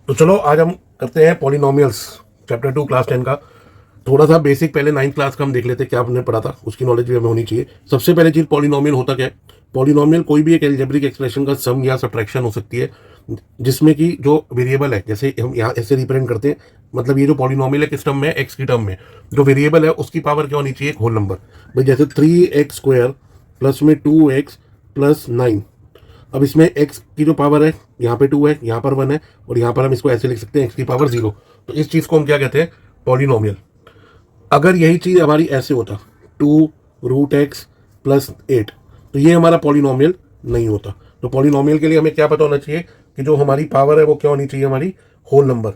तो चलो आज हम करते हैं पॉलिनोमियल्स, चैप्टर 2 क्लास 10 का। थोड़ा सा बेसिक पहले 9th क्लास का हम देख लेते हैं, क्या हमने पढ़ा था, उसकी नॉलेज भी हमें होनी चाहिए। सबसे पहले चीज, पॉलिनोमियल होता क्या है। पॉलिनोमियल कोई भी एक एल्जेब्रिक एक्सप्रेशन का सम या सब्ट्रैक्शन हो सकती है, जिसमें कि जो वेरिएबल है, जैसे हम यहाँ ऐसे रिप्रेजेंट करते हैं, मतलब ये जो पॉलिनोमियल है किस टर्म में है, एक्स की टर्म में, जो वेरिएबल है उसकी पावर क्या होनी चाहिए, एक होल नंबर। भाई जैसे 3x² प्लस में 2x प्लस 9। अब इसमें x की जो पावर है, यहाँ पे 2 है, यहाँ पर 1 है, और यहाँ पर हम इसको ऐसे लिख सकते हैं x की पावर 0। तो इस चीज को हम क्या कहते हैं, पॉलिनोमियल। अगर यही चीज हमारी ऐसे होता 2√x प्लस 8, तो ये हमारा पॉलिनोमियल नहीं होता। तो पॉलिनोमियल के लिए हमें क्या पता होना चाहिए कि जो हमारी पावर है वो क्या होनी चाहिए, हमारी होल नंबर।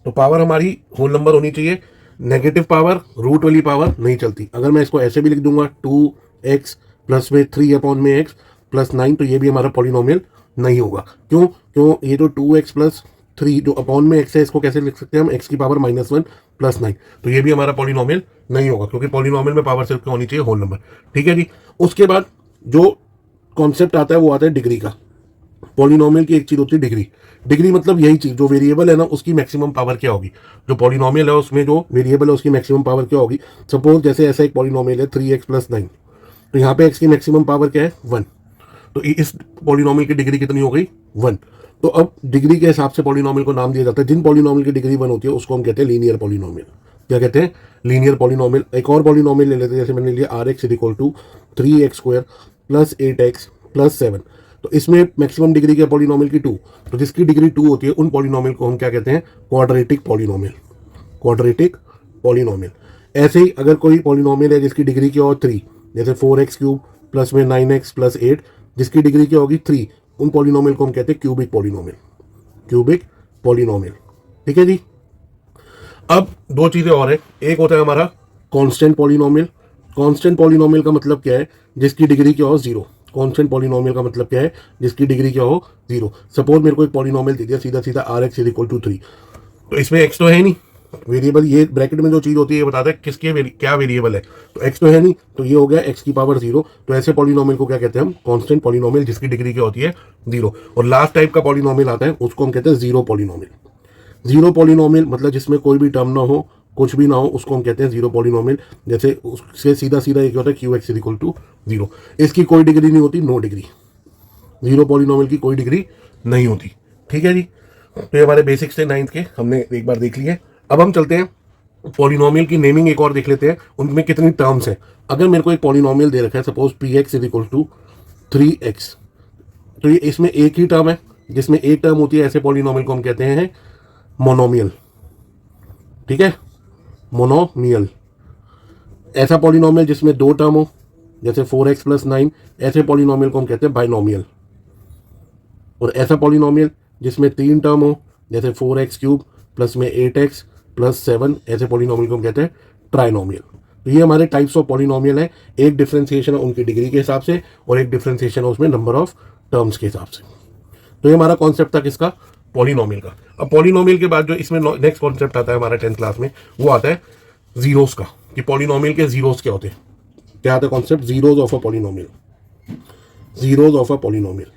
तो पावर हमारी होल नंबर होनी चाहिए। नेगेटिव पावर, रूट वाली पावर नहीं चलती। अगर मैं इसको ऐसे भी लिख दूंगा 2x प्लस में 3/x प्लस 9, तो ये भी हमारा पॉलिनोमियल नहीं होगा। क्यों ये जो 2x प्लस 3 जो अपॉन में x है, इसको कैसे लिख सकते हैं हम, x की पावर -1 प्लस 9। तो ये भी हमारा पॉलिनोमियल नहीं होगा, क्योंकि पॉलिनोमियल में पावर सिर्फ होनी चाहिए होल नंबर। ठीक है जी। उसके बाद जो कॉन्सेप्ट आता है वो आता है डिग्री का। पॉलिनोमियल की एक चीज होती है डिग्री। डिग्री मतलब यही चीज, जो वेरिएबल है ना उसकी मैक्सिमम पावर क्या होगी। जो पॉलिनोमियल है उसमें जो वेरिएबल है उसकी मैक्सिमम पावर क्या होगी। सपोज जैसे ऐसा एक पॉलिनोमियल है 3x प्लस 9, तो यहाँ पे x की मैक्सिमम पावर क्या है, 1। तो इस पॉलिनोमियल की डिग्री कितनी हो गई, 1। तो अब डिग्री के हिसाब से पॉलिनोमियल को नाम दिया जाता है। जिन पॉलिनोमियल की डिग्री 1 होती है उसको हम कहते हैं लीनियर पॉलिनोमियल। क्या कहते हैं, लीनियर पॉलिनोमियल। एक और पॉलिनोमियल ले लेते हैं, जैसे मैंने लिया rx equal to 3x² plus 8x plus 7। तो इसमें मैक्सिमम डिग्री क्या पॉलिनोमियल की 2। तो जिसकी डिग्री 2 होती है उन पॉलिनोमियल को हम क्या कहते हैं, क्वाड्रेटिक पॉलिनोमियल। Quadratic polynomial. ऐसे ही अगर कोई पॉलिनोमियल है जिसकी डिग्री क्या हो 3, जैसे 4x³ प्लस में 9x प्लस 8, जिसकी डिग्री क्या होगी 3, उन पॉलिनोमियल को हम कहते हैं क्यूबिक पॉलिनोमियल। Cubic polynomial. ठीक है जी। अब दो चीजें और है। एक होता है हमारा कांस्टेंट पॉलिनोमियल। कांस्टेंट पॉलिनोमियल का मतलब क्या है, जिसकी डिग्री क्या हो 0। कांस्टेंट पॉलिनोमियल का मतलब क्या है, जिसकी डिग्री क्या हो 0। सपोज मेरे को एक पॉलिनोमियल दे दिया सीधा सीधा rx इक्वल टू 3, तो इसमें x तो है नहीं वेरिएबल। ये ब्रैकेट में जो चीज होती है ये बताता है किसके क्या वेरिएबल है। तो x तो है नहीं, तो ये हो गया x की पावर 0। तो ऐसे पॉलिनोमियल को क्या कहते हैं हम, कांस्टेंट पॉलिनोमियल, जिसकी डिग्री क्या होती है 0। और लास्ट टाइप का पॉलिनोमियल आता है, उसको हम कहते हैं जीरो पॉलिनोमियल। जीरो पॉलिनोमियल मतलब जिसमें कोई भी टर्म ना हो, कुछ भी ना हो, उसको हम कहते हैं जीरो पॉलिनोमियल। जैसे उससे सीधा सीधा एक होता है QX इक्वल टू 0। इसकी कोई डिग्री नहीं होती, नो डिग्री। जीरो पॉलिनोमियल की कोई डिग्री नहीं होती। ठीक है जी। तो ये हमारे बेसिक्स थे 9th के, हमने एक बार देख लिए। अब हम चलते हैं पॉलिनोमियल की नेमिंग एक और देख लेते हैं, उनमें कितनी टर्म्स हैं। अगर मेरे को एक पॉलिनोमियल दे रखा है, suppose px equal to 3x, तो ये इसमें एक ही टर्म है, जिसमें एक टर्म होती है, ऐसे पॉलिनोमियल को हम कहते हैं मोनोमियल। ठीक है, मोनोमियल। ऐसा पॉलिनोमियल जिसमें दो टर्म हो, जैसे 4x प्लस 9, ऐसे पॉलिनोमियल को हम कहते हैं बाइनोमियल। और ऐसा पॉलिनोमियल जिसमें तीन टर्म हो, जैसे 4x³ प्लस में 8x प्लस 7, ऐसे पॉलिनोमियल को हम कहते हैं ट्राइनोमियल। तो ये हमारे टाइप्स ऑफ पॉलिनोमियल है। एक डिफरेंशिएशन है उनकी डिग्री के हिसाब से, और एक डिफरेंशिएशन है उसमें नंबर ऑफ टर्म्स के हिसाब से। तो ये हमारा कॉन्सेप्ट था किसका, पॉलिनोमियल का। अब पॉलिनोमियल के बाद जो इसमें नेक्स्ट कॉन्सेप्ट आता है हमारा 10th क्लास में, वो आता है जीरोस का, कि पॉलिनोमियल के जीरोस क्या होते हैं। क्या आता है concept, zeros of a polynomial. Zeros of a polynomial.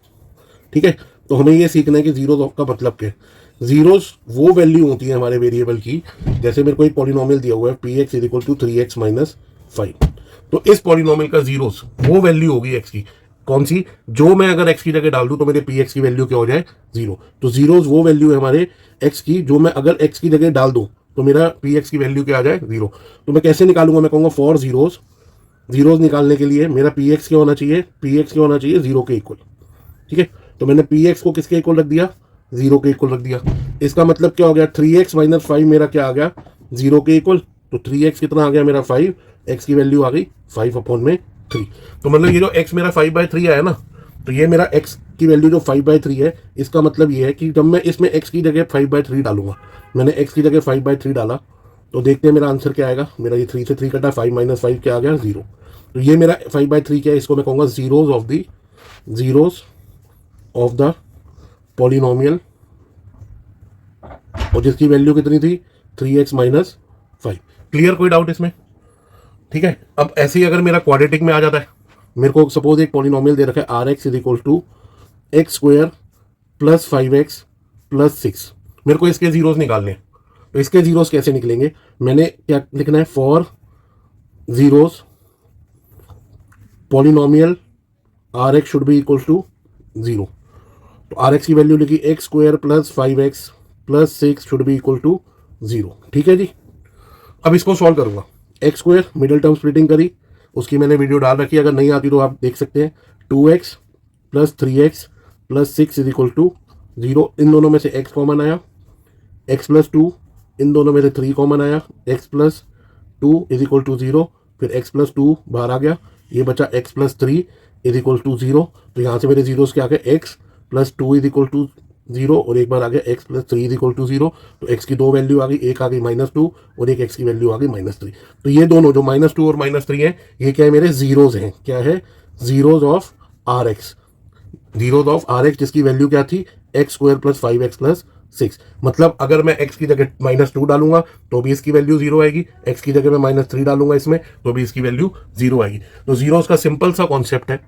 ठीक है, तो हमें ये सीखना है कि जीरोस ऑफ का मतलब क्या है। जीरोस वो वैल्यू होती है हमारे वेरिएबल की, जैसे मेरे को एक पॉलिनोमियल दिया हुआ है px equal to 3x minus 5। तो इस पॉलिनोमियल का जीरोस वो वैल्यू होगी x की, कौन सी, जो मैं अगर x की जगह डाल दूं तो मेरे px की वैल्यू क्या हो जाए, 0। तो जीरोस वो वैल्यू है हमारे x की, जो मैं अगर x की जगह डाल दूं तो मेरा px की वैल्यू क्या आ जाए, 0। तो मैं कैसे निकालूंगा, मैं कहूंगा फॉर जीरोस। जीरोस निकालने के लिए मेरा px क्या होना चाहिए, px क्या होना चाहिए 0 के इक्वल। ठीक है, तो मैंने px को किसके इक्वल रख दिया, 0 के इक्वल रख दिया। इसका मतलब क्या हो गया, 3x माइनस 5 मेरा क्या आ गया, 0 के इक्वल। तो 3x कितना आ गया मेरा 5, x की वैल्यू आ गई 5/3। तो मतलब ये जो x मेरा 5/3 आया ना, तो ये मेरा x की वैल्यू जो 5/3 है, इसका मतलब ये है कि जब मैं इसमें x की जगह 5/3 डालूंगा, मैंने x की जगह 5/3 डाला, तो देखते हैं मेरा आंसर क्या आएगा। मेरा ये 3 से 3 कटा, 5 माइनस 5 क्या आ गया, 0। तो ये मेरा 5/3 क्या है, इसको मैं कहूँगा जीरोस ऑफ द पॉलिनोमियल, और जिसकी वैल्यू कितनी थी, 3x माइनस 5। क्लियर, कोई डाउट इसमें। ठीक है, अब ऐसे ही अगर मेरा क्वाड्रेटिक में आ जाता है, मेरे को सपोज एक पॉलिनोमियल दे रखा है rx equal to x² plus 5x plus 6, मेरे को इसके जीरोस निकालने हैं। तो इसके जीरोस कैसे निकलेंगे, मैंने क्या लिखना है, for zeros polynomial r x should be equal to 0। तो आर एक्स की वैल्यू लिखी x square plus 5x plus 6 should be equal to 0। ठीक है जी। अब इसको सॉल्व करूंगा। X square middle term splitting करी, उसकी मैंने वीडियो डाल रखी है, अगर नहीं आती तो आप देख सकते हैं। 2x plus 3x plus 6 is equal to 0। इन दोनों में से x कॉमन आया, x प्लस 2, इन दोनों में से 3 कॉमन आया, x plus 2 is equal to 0। फिर x प्लस 2 बाहर आ गया, ये बचा x plus 3 is equal to 0। तो यहाँ से मेरे जीरोस क्या आ गए, x plus 2 is equal to 0 और एक बार आ गया x plus 3 is equal to 0। तो x की दो वैल्यू आ गई, एक आ गई -2 और एक x की वैल्यू आ गई -3। तो ये दोनों जो -2 और -3 है, ये क्या है, मेरे जीरोज हैं। क्या है, zeros of r x, zeros of r x, जिसकी वैल्यू क्या थी, x square plus 5x plus 6। मतलब अगर मैं x की जगह -2 डालूंगा तो भी इसकी वैल्यू 0 आएगी, x की जगह मैं -3 डालूंगा इसमें तो भी इसकी वैल्यू 0 आएगी। तो जीरोस का सिंपल सा कॉन्सेप्ट है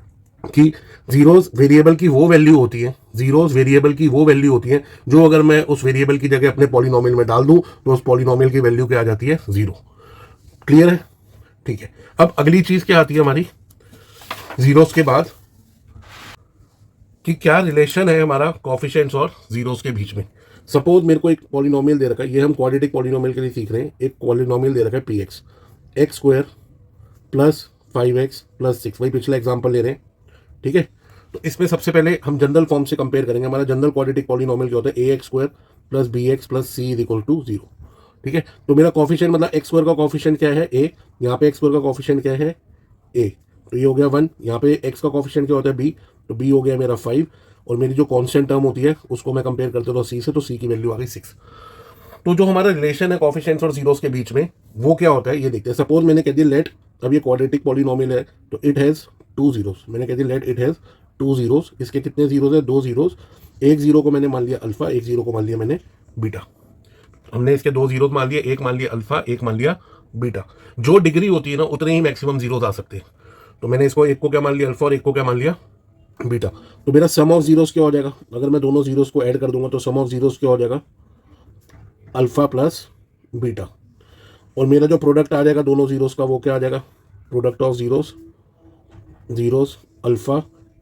कि जीरोस वेरिएबल की वो वैल्यू होती है, जीरोस वेरिएबल की वो वैल्यू होती है जो अगर मैं उस वेरिएबल की जगह अपने पॉलिनोमियल में डाल दूं तो उस पॉलिनोमियल की वैल्यू क्या आ जाती है, 0। क्लियर है? ठीक है। अब अगली चीज क्या आती है हमारी जीरोस के बाद, कि क्या रिलेशन है हमारा कोएफिशिएंट्स और जीरोस के बीच में। सपोज मेरे को एक पॉलिनोमियल दे रखा है, ये हम क्वाड्रेटिक पॉलिनोमियल के लिए सीख रहे हैं। एक पॉलिनोमियल दे रखा है px, x square plus 5x plus 6, वही पिछला एग्जाम्पल ले रहे हैं। ठीक है। तो इसमें सबसे पहले हम जनरल फॉर्म से कंपेयर करेंगे। हमारा जनरल क्वाड्रेटिक पॉलिनोमियल क्या होता है, ax square plus bx plus c is equal to 0। ठीक है। तो मेरा कोएफिशिएंट मतलब एक्स स्क्वायर का कोएफिशिएंट क्या है, a, यहाँ पे एक्स स्क्वायर का कोएफिशिएंट क्या है, a, तो ये हो गया 1। यहाँ पे x का कोएफिशिएंट क्या होता है, b, तो b हो गया मेरा 5। और मेरी जो कांस्टेंट टर्म होती है उसको मैं कंपेयर करते हो c से, तो c की वैल्यू आ गई 6। तो जो हमारा रिलेशन है कोएफिशिएंट्स और जीरोस के बीच में, वो क्या होता है ये देखते हैं। सपोज मैंने कह दिया लेट, अब ये क्वाड्रेटिक पॉलिनोमियल है तो इट हैज़ 2 जीरोस। मैंने कह दिया लेट इट हैज़ 2 जीरोस। इसके कितने जीरोस है, 2 जीरोस। एक जीरो को मैंने मान लिया अल्फा, एक जीरो को मान लिया मैंने बीटा। हमने इसके 2 जीरोस मान लिए, एक मान लिया अल्फा, एक मान लिया बीटा। जो डिग्री होती है ना उतने ही मैक्सिमम जीरोस आ सकते हैं। तो मैंने इसको एक को क्या मान लिया अल्फा और एक को क्या मान लिया बीटा। तो मेरा सम ऑफ जीरोस क्या हो जाएगा, अगर मैं दोनों जीरोस को ऐड कर दूंगा तो सम ऑफ जीरोस क्या हो जाएगा, अल्फा प्लस बीटा। और मेरा जो प्रोडक्ट आ जाएगा दोनों जीरोस का, वो क्या आ जाएगा, product of zeros alpha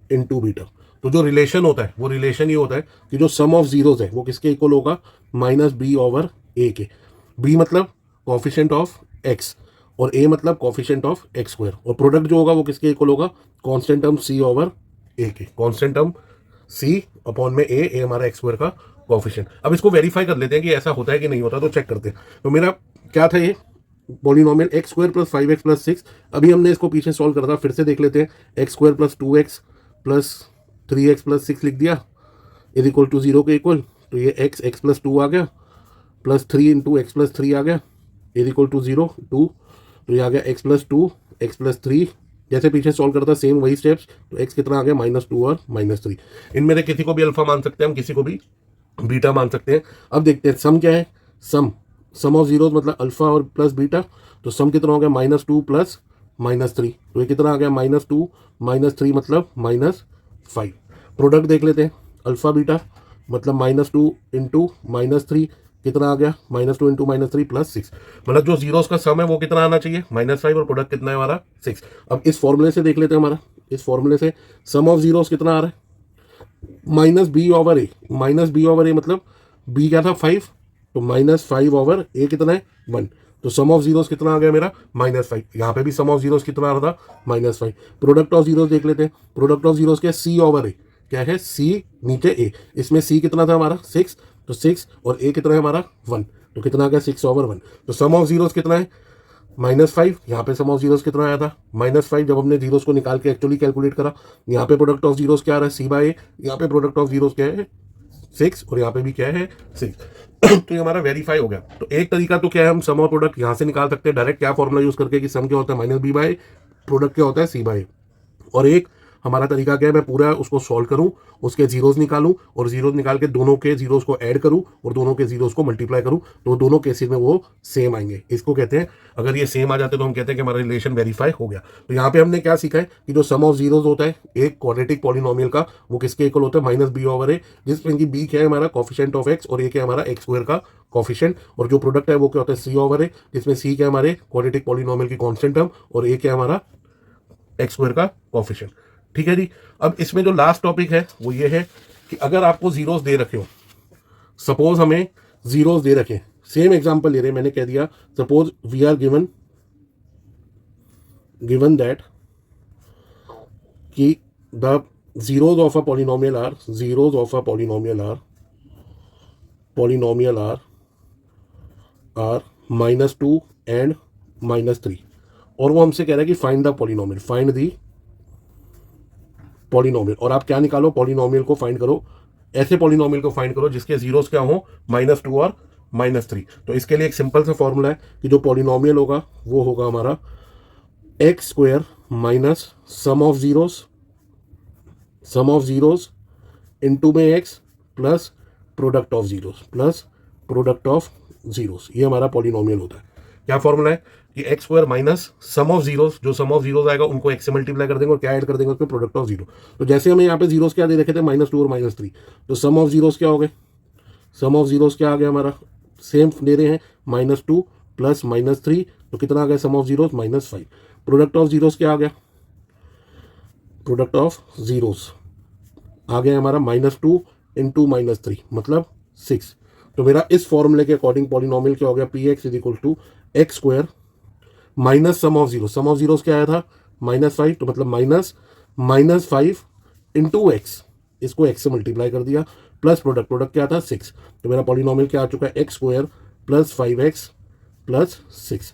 into beta. तो जो रिलेशन होता है वो रिलेशन ये होता है कि जो सम ऑफ जीरोस है वो किसके इक्वल होगा, -b/a के। b मतलब कोएफिशिएंट ऑफ x और a मतलब कोएफिशिएंट ऑफ x स्क्वायर। और प्रोडक्ट जो होगा वो किसके इक्वल होगा, कांस्टेंट टर्म c/a के। कांस्टेंट टर्म c अपॉन में a हमारा x स्क्वायर का कोएफिशिएंट। अब इसको वेरीफाई कर लेते हैं कि ऐसा होता है कि नहीं होता, तो चेक करते हैं। तो मेरा क्या था, ये polynomial x square plus 5x plus 6। अभी हमने इसको पीछे सॉल्व करा था, फिर से देख लेते हैं। X square plus 2x plus 3x plus 6 लिख दिया इज इक्वल टू 0 के इक्वल। तो ये x प्लस 2 आ गया, प्लस 3 इंटू एक्स प्लस 3 आ गया इज इक्वल टू 0 2। तो ये आ गया x प्लस 2 एक्स प्लस 3। जैसे पीछे सॉल्व करता सेम वही स्टेप्स। तो x कितना आ गया, -2 और -3। इनमें से किसी को भी अल्फा मान सकते हैं हम, किसी को भी बीटा मान सकते हैं। अब देखते हैं सम क्या है। सम ऑफ जीरोस मतलब अल्फा और प्लस बीटा। तो सम कितना हो गया, -2 प्लस -3। तो ये कितना आ गया, -2 -3 मतलब -5। प्रोडक्ट देख लेते हैं, अल्फा बीटा मतलब -2 इंटू -3 कितना आ गया, -2 इंटू -3 प्लस 6। मतलब जो जीरोस का सम है वो कितना आना चाहिए, -5, और प्रोडक्ट कितना है हमारा 6। अब इस फॉर्मूले से देख लेते हैं, हमारा इस फॉर्मूले से सम ऑफ जीरोस कितना आ रहा है, -b/a मतलब b क्या था 5, तो -5/a कितना है 1। तो सम ऑफ जीरोस कितना आ गया मेरा, -5। यहाँ पे भी सम ऑफ जीरोस कितना आ रहा था, -5। प्रोडक्ट ऑफ जीरोस देख लेते हैं। प्रोडक्ट ऑफ जीरोस क्या है, c/a क्या है, c नीचे a। इसमें c कितना था हमारा 6, तो 6 और a कितना है हमारा 1, तो कितना आ गया 6/1। तो सम ऑफ जीरोस कितना है, -5। यहाँ पे सम ऑफ जीरोस कितना आया था, -5। जब हमने जीरोस को निकाल के एक्चुअली कैलकुलेट करा, यहाँ पे प्रोडक्ट ऑफ जीरोस क्या आ रहा है, c/a। यहाँ पे प्रोडक्ट ऑफ जीरोस क्या है 6 और यहाँ पे भी क्या है 6। तो ये हमारा वेरीफाई हो गया। तो एक तरीका तो क्या है, हम सम और प्रोडक्ट यहाँ से निकाल सकते हैं डायरेक्ट, क्या फॉर्मूला यूज करके कि सम क्या होता है -b/a, प्रोडक्ट क्या होता है c/a। और एक हमारा तरीका क्या है, मैं पूरा उसको सॉल्व करूं, उसके जीरोस निकालूं और जीरोस निकाल के दोनों के जीरोस को ऐड करूं और दोनों के जीरोस को मल्टीप्लाई करूं, तो दोनों केसेस में वो सेम आएंगे। इसको कहते हैं, अगर ये सेम आ जाते तो हम कहते हैं कि हमारा रिलेशन वेरीफाई हो गया। तो यहाँ पे हमने क्या सीखा है कि जो सम ऑफ जीरोस होता है एक क्वाड्रेटिक पॉलिनोमियल का, वो किसके इक्वल होता है, माइनस बी ओवर ए, जिसमें कि बी क्या है हमारा कोफिशिएंट ऑफ एक्स और ए क्या है हमारा एक्स स्क्वायर का कोफिशिएंट, और जो प्रोडक्ट है वो क्या होता है सी ओवर ए, जिसमें सी क्या है हमारे क्वाड्रेटिक पॉलिनोमियल की कांस्टेंट टर्म और ए क्या है हमारा एक्स स्क्वायर का कोफिशिएंट। ठीक है जी। अब इसमें जो लास्ट टॉपिक है वो ये है कि अगर आपको जीरोस दे रखे हो, सपोज हमें जीरोस दे रखे, सेम एग्जांपल ले रहे हैं, मैंने कह दिया suppose we are given that कि the zeros of a polynomial are -2 and -3, और वो हमसे कह रहा है कि फाइंड द पॉलिनोमियल, और आप क्या निकालो, पॉलिनोमियल को फाइंड करो, ऐसे पॉलिनोमियल को फाइंड करो जिसके जीरोस क्या हो, -2 और -3। तो इसके लिए एक सिंपल सा फॉर्मूला है कि जो पॉलिनोमियल होगा वो होगा हमारा x square minus sum of zeros into में x plus product of zeros, ये हमारा पॉलिनोमियल होता है। क्या फॉर्मूला है कि x square minus sum of zeros, जो सम ऑफ जीरोस आएगा उनको एक्स से मल्टीप्लाई कर देंगे और क्या ऐड कर देंगे उसमें, प्रोडक्ट ऑफ जीरो। तो जैसे हमें यहाँ पे जीरोस क्या दे रखे थे, -2 और -3, तो सम ऑफ जीरोस क्या हो गए, सम ऑफ जीरोस क्या आ गया हमारा, सेम दे रहे हैं -2 प्लस -3, तो कितना आ गया sum of zeros, -5। Product of zeros क्या आ गया, प्रोडक्ट ऑफ जीरोस आ गया हमारा -2 इंटू -3 मतलब 6। तो मेरा इस फॉर्मूले के अकॉर्डिंग पॉलिनोमियल क्या हो गया, p x is equal to x square minus sum of zeros क्या आया था, -5, तो मतलब -5 इंटू एक्स, इसको एक्स से मल्टीप्लाई कर दिया, प्लस प्रोडक्ट क्या था 6। तो मेरा पॉलिनोमियल क्या आ चुका है, x square plus 5x plus 6।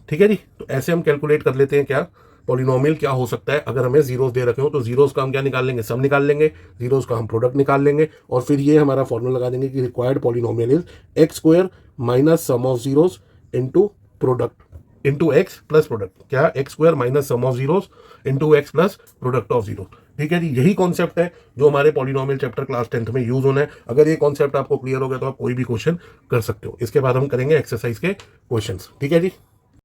ठीक है जी। तो ऐसे हम कैलकुलेट कर लेते हैं क्या पॉलिनोमियल क्या हो सकता है अगर हमें जीरोस दे रखे हो। तो जीरोस का हम क्या निकाल लेंगे, सम निकाल लेंगे, जीरोस का हम प्रोडक्ट निकाल लेंगे, और फिर ये हमारा फॉर्मूला लगा देंगे कि required polynomial is x square minus sum of zeros into x plus product, क्या x square minus sum of zeros into x plus product of zero. ठीक है जी। यही कॉन्सेप्ट है जो हमारे पॉलिनोमियल चैप्टर क्लास 10th में यूज होना है। अगर ये कॉन्सेप्ट आपको क्लियर हो गया तो आप कोई भी क्वेश्चन कर सकते हो। इसके बाद हम करेंगे एक्सरसाइज के क्वेश्चंस। ठीक है जी।